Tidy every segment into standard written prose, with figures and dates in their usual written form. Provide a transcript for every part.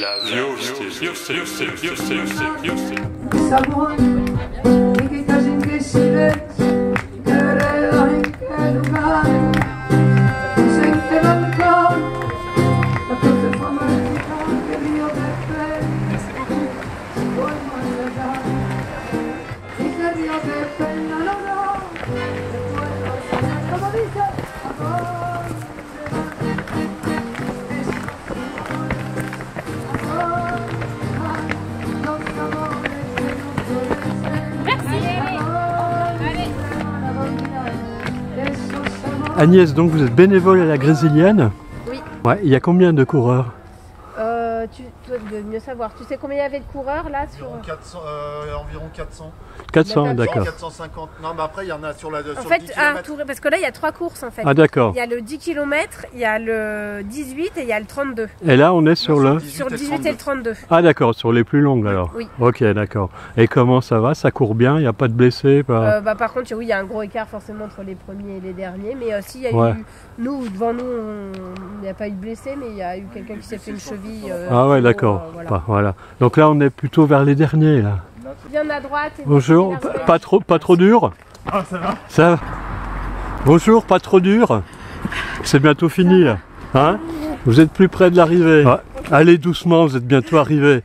La Agnès, donc vous êtes bénévole à la Grésilienne? Oui. Ouais, il y a combien de coureurs? Tu dois mieux savoir. Tu sais combien il y avait de coureurs là sur... Environ 400. 400, d'accord. 450. Non, mais après, il y en a sur la. En fait, parce que là, il y a 3 courses en fait. Ah, d'accord. Il y a le 10 km, il y a le 18 et il y a le 32. Et là, on est sur le... Sur le 18 et le 32. Ah, d'accord, sur les plus longues alors. Oui. Ok, d'accord. Et comment ça va? Ça court bien? Il n'y a pas de blessés? Par contre, oui, il y a un gros écart forcément entre les premiers et les derniers. Mais aussi, il y a eu... Nous, devant nous, il n'y a pas eu de blessés, mais il y a eu quelqu'un qui s'est fait une cheville. Ah ouais, d'accord. Voilà. Donc là, on est plutôt vers les derniers, là. Viens à droite. Bonjour, pas trop dur? Ah, ça va? Ça va. Bonjour, pas trop dur? C'est bientôt fini, là. Hein? Vous êtes plus près de l'arrivée. Ouais. Allez doucement, vous êtes bientôt arrivé.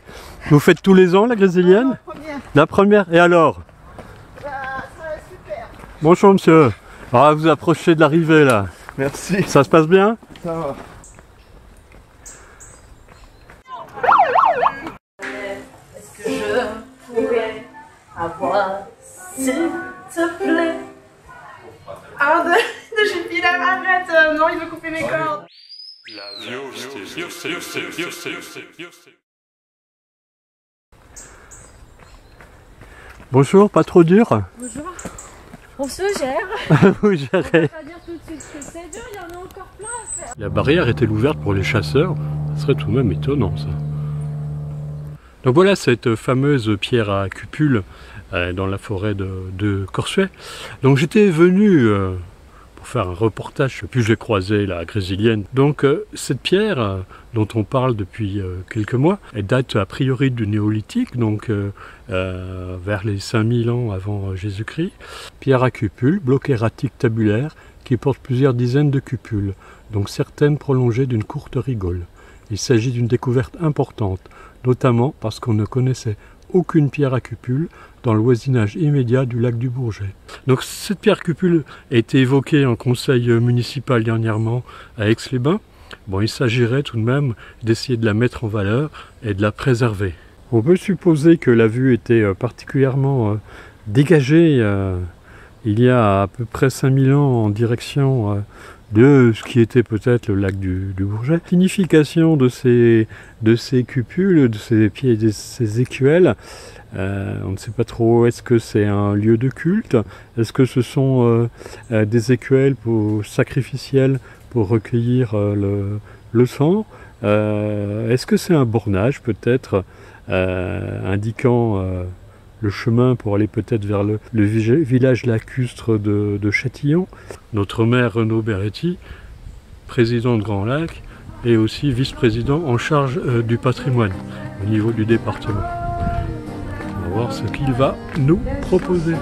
Vous faites tous les ans, la Grésilienne? La première. Et alors? Ça va super. Bonjour, monsieur. Ah, vous approchez de l'arrivée, là. Merci. Ça se passe bien? Ça va. Est-ce que je pourrais avoir, s'il te plaît, un de Jupiler, arrête, non, il veut couper mes cordes. Bonjour, pas trop dur? Bonjour. On se gère. Vous gérez. On va pas dire tout de suite que c'est dur, il y en a encore plein à faire. La barrière est-elle ouverte pour les chasseurs? Ce serait tout de même étonnant, ça. Donc voilà cette fameuse pierre à cupule dans la forêt de Corsuet. Donc j'étais venu pour faire un reportage, puis j'ai croisé la Grésilienne. Donc cette pierre dont on parle depuis quelques mois, elle date a priori du néolithique, donc vers les 5000 ans avant Jésus-Christ. Pierre à cupule, bloc erratique tabulaire, qui porte plusieurs dizaines de cupules, donc certaines prolongées d'une courte rigole. Il s'agit d'une découverte importante, notamment parce qu'on ne connaissait aucune pierre à cupule dans le voisinage immédiat du lac du Bourget. Donc cette pierre cupule a été évoquée en conseil municipal dernièrement à Aix-les-Bains. Bon, il s'agirait tout de même d'essayer de la mettre en valeur et de la préserver. On peut supposer que la vue était particulièrement dégagée il y a à peu près 5000 ans en direction de ce qui était peut-être le lac du Bourget. Signification de ces cupules, de ces pieds, de ces écuelles, on ne sait pas trop. Est-ce que c'est un lieu de culte? Est-ce que ce sont des écuelles sacrificielles pour recueillir le sang? Est-ce que c'est un bornage peut-être indiquant le chemin pour aller peut-être vers le village lacustre de Châtillon? Notre maire Renaud Beretti, président de Grand Lac, et aussi vice-président en charge du patrimoine au niveau du département. On va voir ce qu'il va nous proposer.